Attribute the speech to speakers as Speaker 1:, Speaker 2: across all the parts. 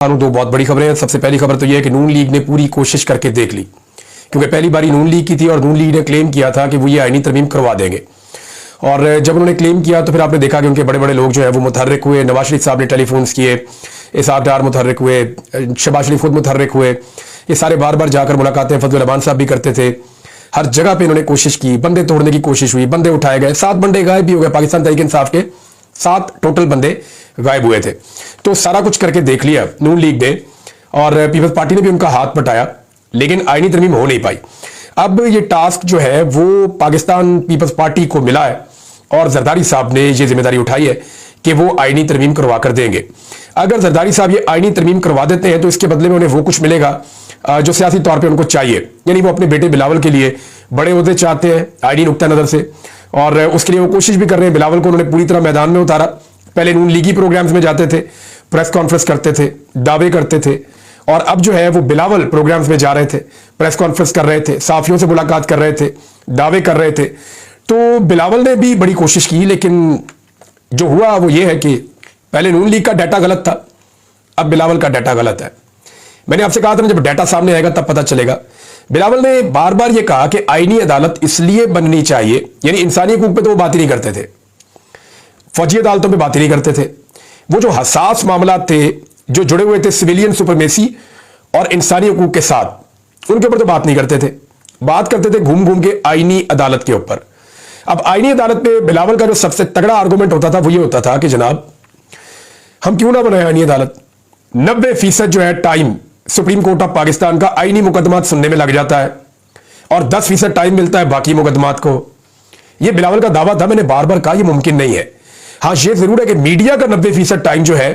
Speaker 1: दो बहुत बड़ी खबरें हैं। सबसे पहली खबर तो यह है कि नून लीग ने पूरी कोशिश करके देख ली, क्योंकि पहली बारी नून लीग की थी और नून लीग ने क्लेम किया था कि वो ये आईनी तरमीम करवा देंगे। और जब उन्होंने क्लेम किया तो फिर आपने देखा कि उनके बड़े बड़े लोग जो है वो मुतहर्रिक हुए। नवाज शरीफ साहब ने टेलीफोन्स किए, इसहाक डार मुतहर्रिक हुए, शहबाज शरीफ खुद मुतहर्रिक हुए। ये सारे बार बार जाकर मुलाकातें फजल रहमान साहब भी करते थे। हर जगह पे इन्होंने कोशिश की, बंदे तोड़ने की कोशिश हुई, बंदे उठाए गए। 7 बंदे गायब भी हो गए। पाकिस्तान तहरीक इंसाफ के 7 टोटल बंदे गायब हुए थे। तो सारा कुछ करके देख लिया नून लीग ने, और पीपल्स पार्टी ने भी उनका हाथ बटाया, लेकिन आईनी तरमीम हो नहीं पाई। अब ये टास्क जो है वो पाकिस्तान पीपल्स पार्टी को मिला है और जरदारी साहब ने ये जिम्मेदारी उठाई है कि वो आईनी तरमीम करवा कर देंगे। अगर जरदारी साहब ये आईनी तरमीम करवा देते हैं तो इसके बदले में उन्हें वो कुछ मिलेगा जो सियासी तौर पे उनको चाहिए। यानी वो अपने बेटे बिलावल के लिए बड़े ओहदे चाहते हैं आईनी नुक्ता नजर से, और उसके लिए वो कोशिश भी कर रहे हैं। बिलावल को उन्होंने पूरी तरह मैदान में उतारा। पहले नून लीगी प्रोग्राम्स में जाते थे, प्रेस कॉन्फ्रेंस करते थे, दावे करते थे, और अब जो है वो बिलावल प्रोग्राम्स में जा रहे थे, प्रेस कॉन्फ्रेंस कर रहे थे, साफियों से मुलाकात कर रहे थे, दावे कर रहे थे। तो बिलावल ने भी बड़ी कोशिश की, लेकिन जो हुआ वो ये है कि पहले नून लीग का डाटा गलत था, अब बिलावल का डाटा गलत है। मैंने आपसे कहा था ना, जब डाटा सामने आएगा तब पता चलेगा। बिलावल ने बार बार ये कहा कि आईनी अदालत इसलिए बननी चाहिए, यानी इंसानी हकूक पे तो वो बात ही नहीं करते थे, फौजी अदालतों पे बात ही नहीं करते थे। वो जो हसास मामला थे जो जुड़े हुए थे सिविलियन सुपरमेसी और इंसानी हकूक के साथ, उनके ऊपर तो बात नहीं करते थे। बात करते थे घूम घूम के आईनी अदालत के ऊपर। अब आईनी अदालत पे बिलावल का जो सबसे तगड़ा आर्गूमेंट होता था वो ये होता था कि जनाब हम क्यों ना बनाए आईनी अदालत। 90% जो है time supreme court of Pakistan का आईनी मुकदमात सुनने में लग जाता है और 10% टाइम मिलता है बाकी मुकदमात को। यह बिलावल का दावा था, मैंने बार बार कहा यह मुमकिन नहीं है। हाँ, यह जरूर है कि मीडिया का 90% टाइम जो है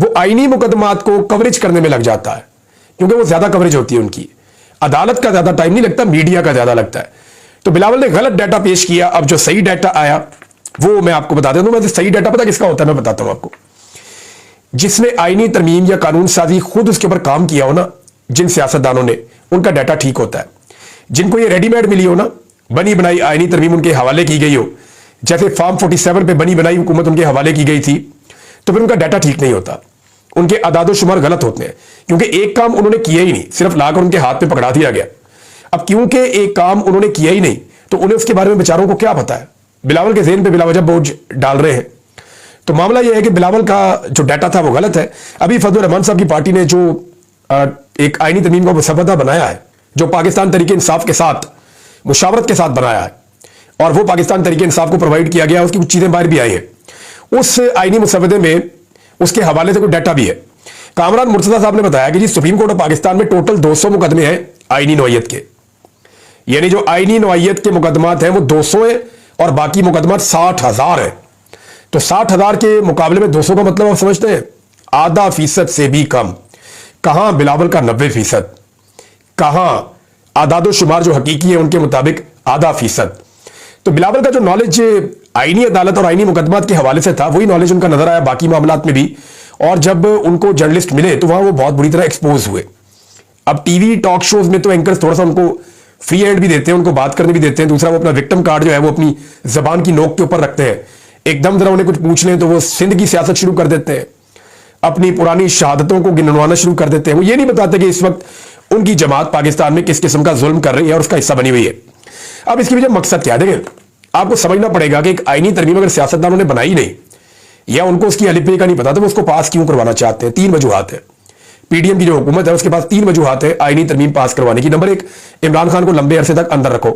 Speaker 1: वो आईनी मुकदमात को कवरेज करने में लग जाता है, क्योंकि वो ज्यादा कवरेज होती है उनकी। अदालत का ज्यादा टाइम नहीं लगता, मीडिया का ज्यादा लगता है। तो बिलावल ने गलत डाटा पेश किया। अब जो सही डाटा आया वो मैं आपको बता देता हूं। मैं सही डाटा पता किसका होता है, मैं बताता हूं आपको। जिसने आईनी तरमीम या कानून साजी खुद उसके ऊपर काम किया हो ना, जिन सियासतदानों ने, उनका डाटा ठीक होता है। जिनको ये रेडीमेड मिली हो ना, बनी बनाई आईनी तरमीम उनके हवाले की गई हो, जैसे फॉर्म 47 पे बनी बनाई हुकूमत उनके हवाले की गई थी, तो फिर उनका डाटा ठीक नहीं होता, उनके अदादो शुमार गलत होते हैं, क्योंकि एक काम उन्होंने किया ही नहीं, सिर्फ लाकर उनके हाथ पे पकड़ा दिया गया। अब क्योंकि एक काम उन्होंने किया ही नहीं तो उन्हें उसके बारे में बेचारों को क्या पता है। बिलावल के ज़हन पे बिलावजह बोझ डाल रहे हैं। तो मामला यह है कि बिलावल का जो डाटा था वो गलत है। अभी फजल रहमान साहब की पार्टी ने जो एक आईनी तरमीम का मुसवदा बनाया है, जो पाकिस्तान तहरीक इंसाफ के साथ मुशावरत के साथ बनाया है, और वो पाकिस्तान तहरीक इंसाफ को प्रोवाइड किया गया, उसकी कुछ चीजें बाहर भी आई हैं। उस आईनी मुसवदे में उसके हवाले से कोई डाटा भी है। कामरान मुर्तजा साहब ने बताया कि जी सुप्रीम कोर्ट ऑफ पाकिस्तान में टोटल 200 मुकदमे हैं आईनी नौइयत के, यानी जो आईनी नौइयत के मुकदमात हैं वो 200 है और बाकी मुकदमात 60,000 है। तो 60,000 के मुकाबले में 200 का मतलब आप समझते हैं, आधा फीसद से भी कम। कहां बिलावल का 90%, कहां आदादो शुमार जो हकीकी है उनके मुताबिक आधा फीसद। तो बिलावल का जो नॉलेज आईनी अदालत और आईनी मुकदमात के हवाले से था, वही नॉलेज उनका नजर आया बाकी मामलात में भी। और जब उनको जर्नलिस्ट मिले तो वहां वो बहुत बुरी तरह एक्सपोज हुए। अब टीवी टॉक शोज में तो एंकर्स थोड़ा सा उनको फ्री हैंड भी देते हैं, उनको बात करने भी देते हैं। दूसरा, वो अपना विक्टिम कार्ड जो है वो अपनी जबान की नोक के ऊपर रखते हैं। एकदम जरा उन्हें कुछ पूछ लें तो वो सिंध की सियासत शुरू कर देते हैं, अपनी पुरानी शहादतों को गिनवाना शुरू कर देते हैं। वो ये नहीं बताते कि इस वक्त उनकी जमात पाकिस्तान में किस किस्म का जुल्म कर रही है और उसका हिस्सा बनी हुई है। अब इसकी वजह मकसद क्या है, देखें आपको समझना पड़ेगा कि एक आईनी तरमीम अगर सियासतदानों ने बनाई नहीं या उनको उसकी अलिफ का नहीं पता तो वो उसको पास क्यों करवाना चाहते हैं। 3 वजूहात है। पीडीएम की जो हुकूमत है उसके पास 3 वजूहात है आईनी तरमीम पास करवाने की। नंबर 1, इमरान खान को लंबे अरसे तक अंदर रखो।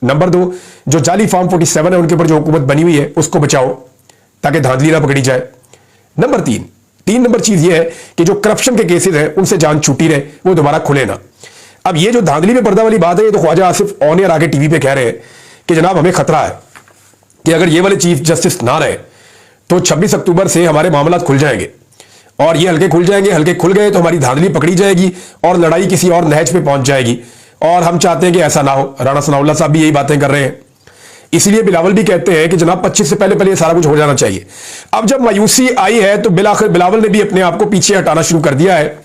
Speaker 1: नंबर 2, जो जाली फॉर्म 47 है उनके ऊपर जो हुकूमत बनी हुई है उसको बचाओ ताकि धांधली ना पकड़ी जाए। नंबर 3 नंबर चीज यह है कि जो करप्शन के केसेस हैं उनसे जान छूटी रहे, वो दोबारा खुले ना। अब ये जो धांधली पे पर्दा वाली बात है, ये तो ख्वाजा आसिफ ऑन एयर आके टीवी पे कह रहे हैं कि जनाब हमें खतरा है कि अगर ये वाले चीफ जस्टिस ना रहे तो 26 अक्टूबर से हमारे मामला खुल जाएंगे, और ये हल्के खुल जाएंगे। हल्के खुल गए तो हमारी धांधली पकड़ी जाएगी और लड़ाई किसी और नहज पे पहुंच जाएगी, और हम चाहते हैं कि ऐसा ना हो। राणा सनाउल्लाह साहब भी यही बातें कर रहे हैं। इसलिए बिलावल भी कहते हैं कि जनाब 25 से पहले ये सारा कुछ हो जाना चाहिए। अब जब मायूसी आई है तो बिलाखिर बिलावल ने भी अपने आप को पीछे हटाना शुरू कर दिया है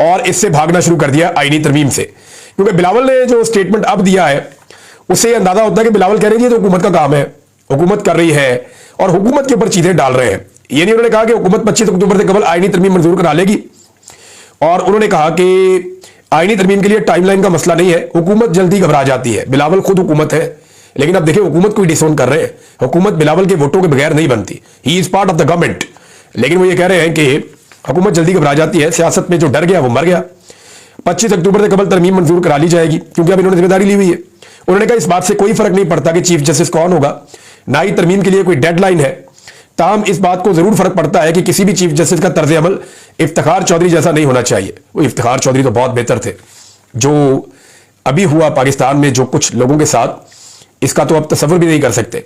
Speaker 1: और इससे भागना शुरू कर दिया आईनी तरमीम से, क्योंकि बिलावल ने जो स्टेटमेंट अब दिया है उससे अंदाजा होता है कि बिलावल कह रहे हैं ये तो हुकूमत का काम है, हुकूमत कर रही है और हुकूमत के ऊपर चीजें डाल रहे हैं। ये नहीं उन्होंने कहा कि हुकूमत 25 अक्टूबर से कबल आईनी तरमीम मंजूर करा लेगी, اور انہوں نے کہا کہ آئینی ترمیم کے لیے ٹائم لائن کا مسئلہ نہیں ہے, حکومت جلدی گھبرا جاتی ہے. بلاول خود حکومت ہے, لیکن اب دیکھیں حکومت کو ڈسون کر رہے ہیں. حکومت بلاول کے ووٹوں کے بغیر نہیں بنتی, he is part of the government. لیکن وہ یہ کہہ رہے ہیں کہ حکومت جلدی گھبرا جاتی ہے, سیاست میں جو ڈر گیا وہ مر گیا. 25 اکتوبر سے قبل ترمیم منظور کرا لی جائے گی, کیونکہ اب انہوں نے ذمہ داری لی ہوئی ہے. انہوں نے کہا اس بات سے کوئی فرق نہیں پڑتا کہ چیف جسٹس کون ہوگا, نہ ہی ترمیم کے لیے کوئی ڈیڈ لائن ہے. تاہم اس بات کو ضرور فرق پڑتا ہے کہ کسی بھی چیف جسٹس کا طرز عمل افتخار چودھری جیسا نہیں ہونا چاہیے. وہ افتخار چودھری تو بہت بہتر تھے. جو ابھی ہوا پاکستان میں جو کچھ لوگوں کے ساتھ, اس کا تو اب تصور بھی نہیں کر سکتے.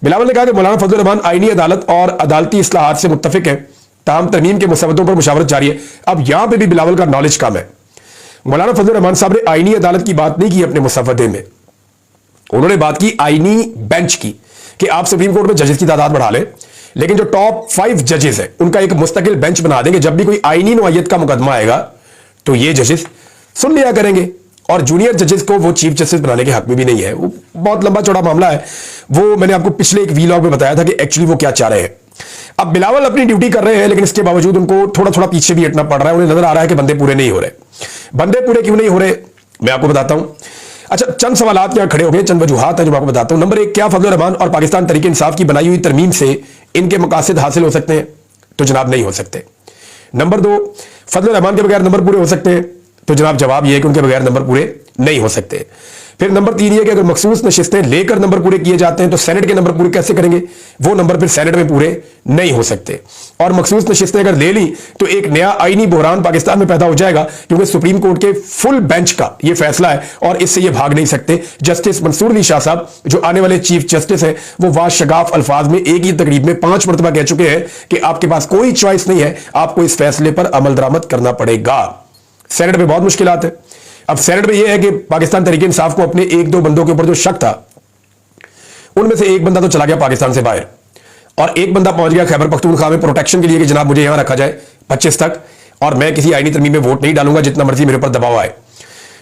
Speaker 1: بلاول نے کہا کہ مولانا فضل الرحمان آئینی عدالت اور عدالتی اصلاحات سے متفق ہیں, تاہم ترمیم کے مسودوں پر مشاورت جاری ہے. اب یہاں پہ بھی بلاول کا نالج کم ہے. مولانا فضل الرحمان صاحب نے آئینی عدالت کی بات نہیں کی اپنے مسودے میں, انہوں نے بات کی آئینی بینچ کی, کہ آپ سپریم کورٹ میں ججز کی تعداد بڑھا لیں, لیکن جو ٹاپ 5 ججز ہیں ان کا ایک مستقل بینچ بنا دیں گے. جب بھی کوئی آئینی نوعیت کا مقدمہ آئے گا تو یہ ججز سن لیا کریں گے, اور جونیئر ججز کو وہ چیف جسٹس بنانے کے حق میں بھی نہیں ہے. وہ بہت لمبا چوڑا معاملہ ہے, وہ میں نے آپ کو پچھلے ایک ویلاگ میں بتایا تھا کہ ایکچولی وہ کیا چاہ رہے ہیں. اب بلاول اپنی ڈیوٹی کر رہے ہیں, لیکن اس کے باوجود ان کو تھوڑا تھوڑا پیچھے بھی ہٹنا پڑ رہا ہے. انہیں نظر آ رہا ہے کہ بندے پورے نہیں ہو رہے. بندے پورے کیوں نہیں ہو رہے میں آپ کو بتاتا ہوں. اچھا, چند سوالات یہاں کھڑے ہو گئے, چند وجوہات ہیں جو میں آپ کو بتاتا ہوں. نمبر 1, کیا فضل الرحمان اور پاکستان تحریک انصاف کی بنائی ہوئی ترمیم سے ان کے مقاصد حاصل ہو سکتے ہیں؟ تو جناب نہیں ہو سکتے. نمبر 2, فضل الرحمان کے بغیر نمبر پورے ہو سکتے ہیں؟ تو جناب جواب یہ ہے کہ ان کے بغیر نمبر پورے نہیں ہو سکتے. پھر نمبر 3 یہ کہ اگر مخصوص نشستیں لے کر نمبر پورے کیے جاتے ہیں تو سینٹ کے نمبر پورے کیسے کریں گے؟ وہ نمبر پھر سینٹ میں پورے نہیں ہو سکتے. اور مخصوص نشستیں اگر لے لی تو ایک نیا آئینی بحران پاکستان میں پیدا ہو جائے گا, کیونکہ سپریم کورٹ کے فل بینچ کا یہ فیصلہ ہے اور اس سے یہ بھاگ نہیں سکتے. جسٹس منصور علی شاہ صاحب جو آنے والے چیف جسٹس ہیں, وہ واشگاف الفاظ میں ایک ہی تقریب میں 5 مرتبہ کہہ چکے ہیں کہ آپ کے پاس کوئی چوائس نہیں ہے, آپ کو اس فیصلے پر عمل درآمد کرنا پڑے گا. سینٹ میں بہت مشکلات ہیں. اب سینٹ میں یہ ہے کہ پاکستان تحریک انصاف کو اپنے 1-2 بندوں کے اوپر جو شک تھا, ان میں سے ایک بندہ تو چلا گیا پاکستان سے باہر, اور ایک بندہ پہنچ گیا خیبر پختونخوا میں پروٹیکشن کے لیے کہ جناب مجھے یہاں رکھا جائے 25 تک, اور میں کسی آئینی ترمیم میں ووٹ نہیں ڈالوں گا جتنا مرضی میرے اوپر دباؤ آئے.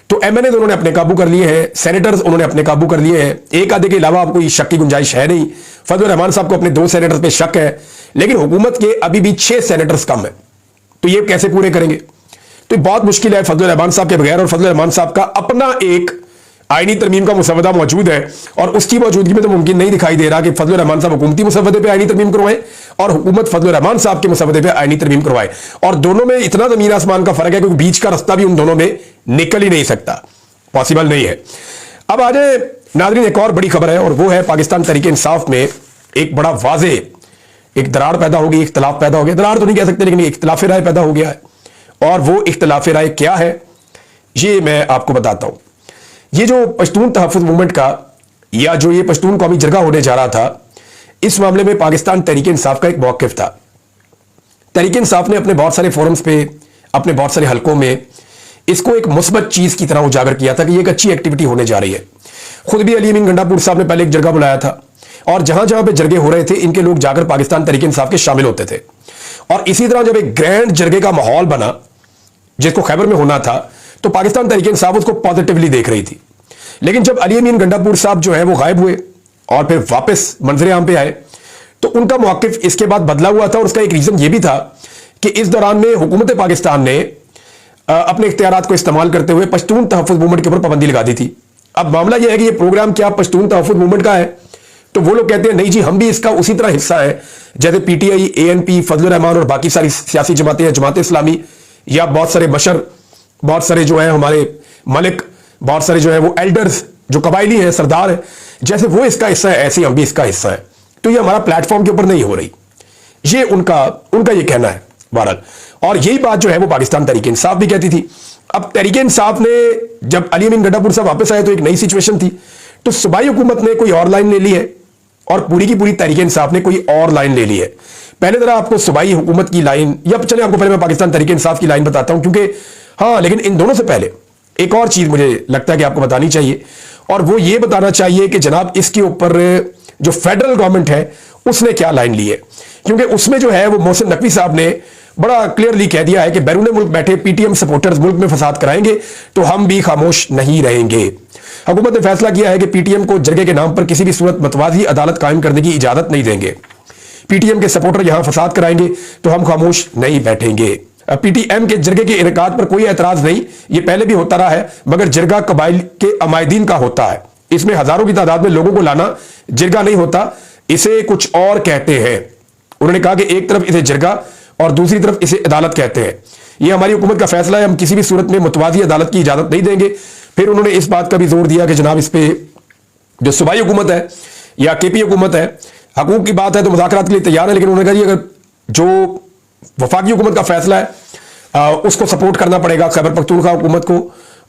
Speaker 1: تو ایم این اے انہوں نے اپنے قابو کر لیے ہیں, سینیٹرز انہوں نے اپنے قابو کر لیے ہیں. ایک آدھے کے علاوہ آپ کو یہ شک کی گنجائش ہے نہیں. فضل الرحمان صاحب کو اپنے 2 سینیٹرز پہ شک ہے, لیکن حکومت کے ابھی بھی 6 سینیٹرز کم ہیں. تو یہ کیسے پورے کریں گے؟ تو بہت مشکل ہے فضل الرحمان صاحب کے بغیر. اور فضل الرحمان صاحب کا اپنا ایک آئینی ترمیم کا مسودہ موجود ہے, اور اس کی موجودگی میں تو ممکن نہیں دکھائی دے رہا کہ فضل الرحمان صاحب حکومتی مسودے پہ آئینی ترمیم کروائے اور حکومت فضل الرحمان صاحب کے مسودے پہ آئینی ترمیم کروائے. اور دونوں میں اتنا زمین آسمان کا فرق ہے کہ بیچ کا رستہ بھی ان دونوں میں نکل ہی نہیں سکتا, پاسبل نہیں ہے. اب آج ناظرین ایک اور بڑی خبر ہے, اور وہ ہے پاکستان تحریک انصاف میں ایک بڑا واضح ایک دراڑ پیدا ہو گئی, اختلاف پیدا ہو گیا. دراڑ تو نہیں کہہ سکتے, لیکن اختلاف رائے پیدا ہو گیا ہے. اور وہ اختلاف رائے کیا ہے یہ میں آپ کو بتاتا ہوں. یہ جو پشتون تحفظ موومنٹ کا, یا جو یہ پشتون قومی جرگہ ہونے جا رہا تھا, اس معاملے میں پاکستان تحریک انصاف کا ایک موقف تھا. تحریک انصاف نے اپنے بہت سارے فورمز پہ, اپنے بہت سارے حلقوں میں اس کو ایک مثبت چیز کی طرح اجاگر کیا تھا کہ یہ ایک اچھی ایکٹیویٹی ہونے جا رہی ہے. خود بھی علی امین گنڈا پور صاحب نے پہلے ایک جرگہ بلایا تھا, اور جہاں جہاں پہ جرگے ہو رہے تھے ان کے لوگ جا کر پاکستان تحریک انصاف کے شامل ہوتے تھے. اور اسی طرح جب ایک گرینڈ جرگے کا ماحول بنا جس کو خیبر میں ہونا تھا, تو پاکستان تحریک انصاف اس کو پازیٹیولی دیکھ رہی تھی. لیکن جب علی امین گنڈا پور صاحب جو ہے وہ غائب ہوئے اور پھر واپس منظر عام پہ آئے, تو ان کا موقف اس کے بعد بدلا ہوا تھا. اور اس کا ایک ریزن یہ بھی تھا کہ اس دوران میں حکومت پاکستان نے اپنے اختیارات کو استعمال کرتے ہوئے پشتون تحفظ موومنٹ کے اوپر پابندی لگا دی تھی. اب معاملہ یہ ہے کہ یہ پروگرام کیا پشتون تحفظ موومنٹ کا ہے؟ تو وہ لوگ کہتے ہیں نہیں جی, ہم بھی اس کا اسی طرح حصہ ہے جیسے P T I, a N P, فضل الرحمان اور باقی ساری سیاسی جماعتیں ہیں, جماعت اسلامی, یا بہت سارے بشر, بہت سارے جو ہیں ہمارے ملک, بہت سارے جو ہیں وہ ایلڈرز جو قبائلی ہیں, سردار ہیں, جیسے وہ اس کا حصہ ہے ایسے ہم بھی اس کا حصہ ہے. تو یہ ہمارا پلیٹ فارم کے اوپر نہیں ہو رہی, یہ ان کا یہ کہنا ہے بہرحال. اور یہی بات جو ہے وہ پاکستان تحریک انصاف بھی کہتی تھی. اب تحریک انصاف نے جب علی امین گنڈا پور صاحب واپس آئے تو ایک نئی سچویشن تھی. تو صوبائی حکومت نے کوئی اور لائن لے لی ہے اور پوری کی پوری تحریک انصاف نے کوئی اور لائن لے لی ہے. پہلے ذرا آپ کو صوبائی حکومت کی لائن, یا چلیں آپ کو پہلے میں پاکستان تحریک انصاف کی لائن بتاتا ہوں, کیونکہ ہاں لیکن ان دونوں سے پہلے ایک اور چیز مجھے لگتا ہے کہ آپ کو بتانی چاہیے, اور وہ یہ بتانا چاہیے کہ جناب اس کے اوپر جو فیڈرل گورنمنٹ ہے اس نے کیا لائن لی ہے. کیونکہ اس میں جو ہے وہ محسن نقوی صاحب نے بڑا کلیئرلی کہہ دیا ہے کہ بیرون ملک بیٹھے پی ٹی ایم سپورٹرز ملک میں فساد کرائیں گے تو ہم بھی خاموش نہیں رہیں گے. حکومت نے فیصلہ کیا ہے کہ پی ٹی ایم کو جرگے کے نام پر کسی بھی صورت متوازی عدالت قائم کرنے کی اجازت نہیں دیں گے. پی ٹی ایم کے سپورٹر یہاں فساد کرائیں گے تو ہم خاموش نہیں بیٹھیں گے. PTM के जरगे के इनेकाद पर कोई एतराज नहीं, ये पहले भी होता रहा है, मगर जरगा कबाइल के अमायदीन का होता है। इसमें हजारों की तादाद में लोगों को लाना जरगा नहीं होता, इसे कुछ और कहते हैं। उन्होंने कहा कि एक तरफ इसे जरगा और दूसरी तरफ इसे अदालत कहते हैं। यह हमारी हुकूमत का फैसला है, हम किसी भी सूरत में मुतवाज़ी अदालत की इजाजत नहीं देंगे। फिर उन्होंने इस बात का भी जोर दिया कि जनाब इस पे जो सूबाई हुकूमत है या KP हुकूमत है, हकूक की बात है तो मुज़ाकरात के लिए तैयार है, लेकिन उन्होंने कहा अगर जो वफाकी हुकूमत का फैसला है उसको सपोर्ट करना पड़ेगा, खैबर पख्तूनख्वा हुकूमत को,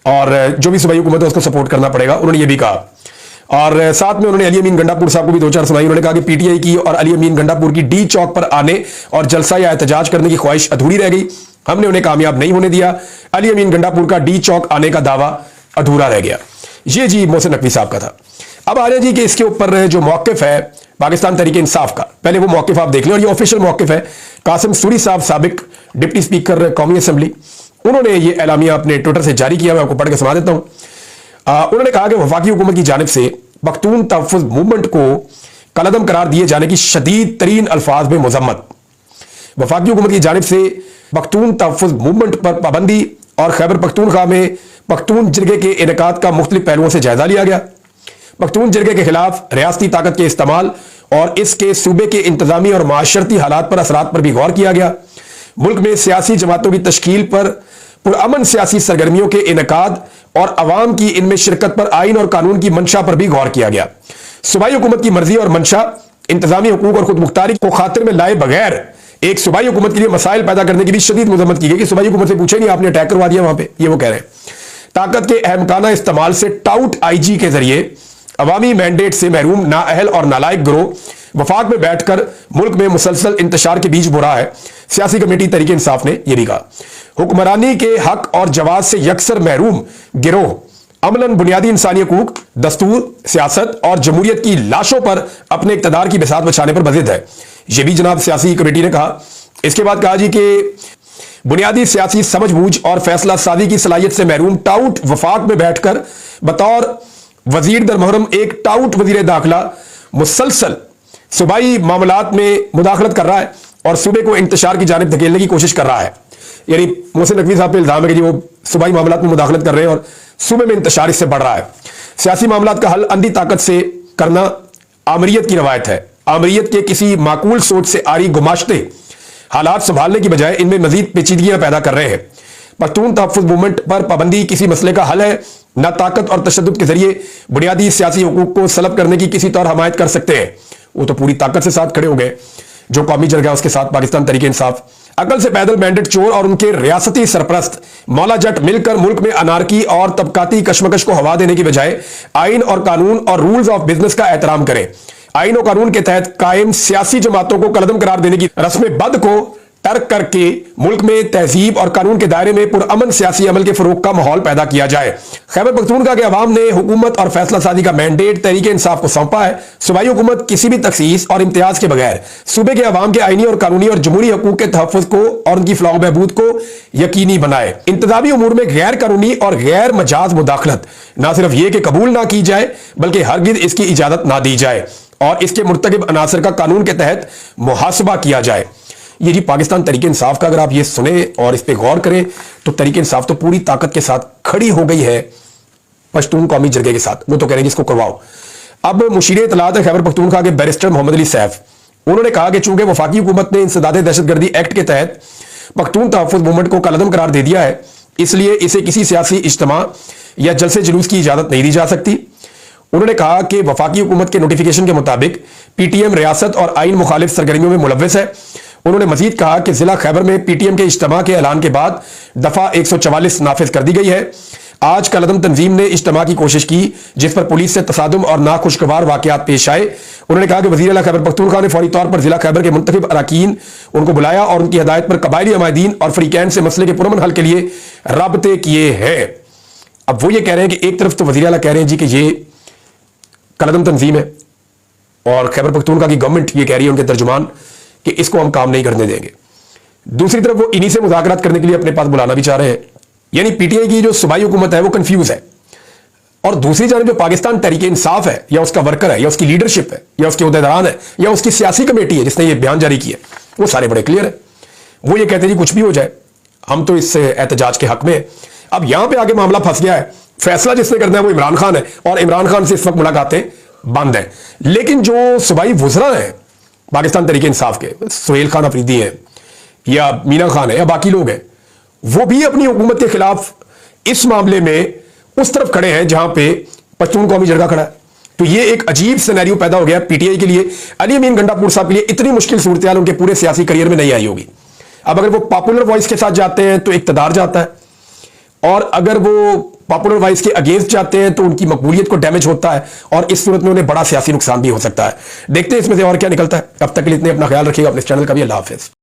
Speaker 1: और जो भी सूबाई हुकूमत है उसको सपोर्ट करना पड़ेगा, उन्होंने ये भी कहा। और साथ में उन्होंने अली अमीन गंडापुर साहब को भी दो चार सुनाई। उन्होंने कहा कि PTI की और अली अमीन गंडापुर की D चौक पर आने और जलसा या एहतजाज करने की ख्वाहिश अधूरी रह गई, हमने उन्हें कामयाब नहीं होने दिया। अली अमीन गंडापुर का D चौक आने का दावा अधूरा रह गया। ये जी मोहसिन नकवी साहब का था। अब आ जाए जी कि इसके ऊपर जो मौक़िफ़ है पाकिस्तान तहरीक इंसाफ का, पहले वो मौक़िफ़ आप देख लें, और ये ऑफिशियल मौक़िफ़ है। कासिम सूरी साहब, साबिक डिप्टी स्पीकर कौमी असम्बली, उन्होंने ये एलामिया अपने ट्विटर से जारी किया, मैं आपको पढ़ के सुना देता हूँ। उन्होंने कहा कि वफाकी हुकूमत की जानिब से पख्तून तहफ़्फ़ुज़ मूवमेंट को कलअदम करार दिए जाने की शदीद तरीन अल्फाज में मज़म्मत। वफाकी हुकूमत की जानिब से पख्तून तहफ़्फ़ुज़ मूवमेंट पर पाबंदी और खैबर पख्तूनख्वा में पख्तून जिरगे के इनेकाद का मुख्तलिफ पहलुओं से जायजा लिया गया। पख्तून जिरगे के खिलाफ रियासती ताकत के इस्तेमाल और इसके सूबे के इंतजामी और माशरती हालात पर असरात पर भी गौर किया गया। मुल्क में सियासी जमातों की तश्कील पर, पुरअमन सियासी सरगर्मियों के इनेकाद और अवाम की इनमें शिरकत पर आइन और कानून की मंशा पर भी गौर किया गया। सूबाई हुकूमत की मर्जी और मंशा इंतजामी हुकूक और खुद मुख्तारी को खातिर में लाए बगैर एक सूबाई हुकूमत के लिए मसाइल पैदा करने की भी शदीद मजम्मत की गई कि सूबाई हुकूमत से पूछे नहीं, आपने अटैक करवा दिया वहां पे, ये वो कह रहे हैं। ताकत के अहमकाना इस्तेमाल से टाउट IG के जरिए अवामी मैंडेट से महरूम नाअहल और नालायक गिरोह वफाक में बैठकर मुल्क में मुसलसल इंतशार के बीच बो रहा है। सियासी कमेटी तहरीक इंसाफ ने यह भी कहा, हुक्मरानी के हक और जवाब से यकसर महरूम गिरोह अमलन बुनियादी इंसानी हकूक, दस्तूर, सियासत और जमहूरियत की लाशों पर अपने इक़्तिदार की बिसात बचाने पर बज़िद है। यह भी जनाब सियासी कमेटी ने कहा। इसके बाद कहा जी कि बुनियादी सियासी समझबूझ और फैसला साजी की सलाहियत से महरूम टाउट वफाक में बैठकर बतौर वजीर दर मुहर्रम एक टाउट वजीर दाखिला मुसलसल सूबाई मामलात में मुदाखलत कर रहा है और सूबे को इंतशार की जानिब धकेलने की कोशिश कर रहा है। यानी मोहसिन नकवी साहब पे इल्जाम है कि जी वो सूबाई मामलात में मुदाखलत कर रहे हैं और सूबे में इंतशार इससे बढ़ रहा है। सियासी मामलात का हल अंधी ताकत से करना आमरीत की रवायत है। आमरीत के किसी माकूल सोच से आरी गुमाश्ते हालात संभालने की बजाय इनमें मजीद पेचीदगियां पैदा कर रहे हैं। पख्तून तहफ़्फ़ुज़ मूवमेंट पर पाबंदी किसी मसले का हल है, न ताकत और तशद्दुद के जरिए बुनियादी सियासी हुकूक को सलब करने की किसी तौर हमायत कर सकते हैं। वो तो पूरी ताकत से साथ खड़े हो गए जो कौमी जरगा उसके साथ पाकिस्तान तहरीक इंसाफ। अकल से पैदल मैंडेट चोर और उनके रियासती सरपरस्त मौला जट मिलकर मुल्क में अनारकी और तबकाती कशमकश को हवा देने की बजाय आइन और कानून और रूल्स ऑफ बिजनेस का एहतराम करें। आइन और कानून के तहत कायम सियासी जमातों को कलदम करार देने की रस्म बद को तर्क करके मुल्क में तहजीब और कानून के दायरे में पुरअमन सियासी अमल के फरोग का माहौल पैदा किया जाए। खैबर पख्तूनख्वा के अवाम ने हुकूमत और फैसला साजी का मैंडेट तहरीक इंसाफ को सौंपा है। सूबाई हुकूमत किसी भी तखसीस और इम्तियाज के बगैर सूबे के अवाम के आईनी और कानूनी और जमहूरी हकूक के तहफ़्फ़ुज़ को और उनकी फलाह बहबूद को यकीनी बनाए। इंतज़ामी उमूर में गैर कानूनी और गैर मजाज मुदाखलत न सिर्फ ये कि कबूल ना की जाए बल्कि हरगिज़ इसकी इजाज़त ना दी जाए और इसके मुर्तकिब अनासर का कानून के तहत मुहासबा किया जाए। ये जी पाकिस्तान तहरीक इंसाफ का अगर आप ये सुने और इस पे गौर करें तो तहरीक इंसाफ तो पूरी ताकत के साथ खड़ी हो गई है पश्तून कौमी जरगे के साथ। वो तो कह रहे हैं जिसको करवाओ। अब मुशीर इत्तलात खैबर पख्तूनख्वा के बैरिस्टर मोहम्मद अली सैफ, उन्होंने कहा कि चूंकि वफाकी हुकूमत ने इंसदाद दहशतगर्दी एक्ट के तहत पख्तून तहफ़्फ़ुज़ मूवमेंट को कलअदम करार दे दिया है, इसलिए इसे किसी सियासी इज्तिमा या जलसे जुलूस की इजाजत नहीं दी जा सकती। उन्होंने कहा कि वफाकी हुकूमत के नोटिफिकेशन के मुताबिक PTM रियासत और आइन मुखालिफ सरगर्मियों में मुलव्वस है। उन्होंने मजीद कहा कि जिला खैबर में PTM के इज्तिमा के ऐलान के बाद दफा 144 नाफिज कर दी गई है। आज कलअदम तंजीम ने इज्तिमा की कोशिश की जिस पर पुलिस से तसादुम और नाखुशगवार वाकयात पेश आए। उन्होंने कहा कि वज़ीर आला खैबर पख्तूनख्वा ने फौरी तौर पर जिला खैबर के मुंतखब अरकान उनको बुलाया और उनकी हिदायत पर कबायली अमायदीन और फरीकैन से मसले के पुरअमन हल के लिए राबते किए हैं। अब वो ये कह रहे हैं कि एक तरफ तो वज़ीर आला कह रहे हैं जी कि ये कलअदम तंजीम है और खैबर पख्तूनख्वा की गवर्नमेंट ये कह रही है, उनके तर्जुमान, कि इसको हम काम नहीं करने देंगे। दूसरी तरफ वो इन्हीं से मुज़ाकरात करने के लिए अपने पास बुलाना भी चाह रहे हैं। यानी PTI की जो सूबाई हुकूमत है वो कंफ्यूज है और दूसरी जानिब जो पाकिस्तान तहरीक इंसाफ है या उसका वर्कर है या उसकी लीडरशिप है या उसके उहदेदारान है या उसकी सियासी कमेटी है जिसने ये बयान जारी किया, वो सारे बड़े क्लियर है। वो ये कहते हैं जी कुछ भी हो जाए, ہم تو اس احتجاج کے حق میں ہیں. اب یہاں پہ آگے معاملہ پھنس گیا ہے. فیصلہ جس نے کرنا ہے وہ عمران خان ہے اور عمران خان سے اس وقت ملاقاتیں بند ہیں. لیکن جو صوبائی وزراء ہیں پاکستان تحریک انصاف کے, سہیل خان افریدی ہیں یا مینا خان ہے یا باقی لوگ ہیں, وہ بھی اپنی حکومت کے خلاف اس معاملے میں اس طرف کھڑے ہیں جہاں پہ پشتون قومی جرگہ کھڑا ہے. تو یہ ایک عجیب سینیریو پیدا ہو گیا پی ٹی آئی کے لیے. علی امین گنڈا پور صاحب کے لیے اتنی مشکل صورتحال ان کے پورے سیاسی کریئر میں نہیں آئی ہوگی. اب اگر وہ پاپولر وائس کے ساتھ جاتے ہیں تو اقتدار جاتا ہے, اور اگر وہ پاپولر وائس کے اگینسٹ جاتے ہیں تو ان کی مقبولیت کو ڈیمیج ہوتا ہے, اور اس صورت میں انہیں بڑا سیاسی نقصان بھی ہو سکتا ہے. دیکھتے ہیں اس میں سے اور کیا نکلتا ہے. اب تک کے لیے اتنے اپنا خیال رکھیے گا, اپنے چینل کا بھی. اللہ حافظ.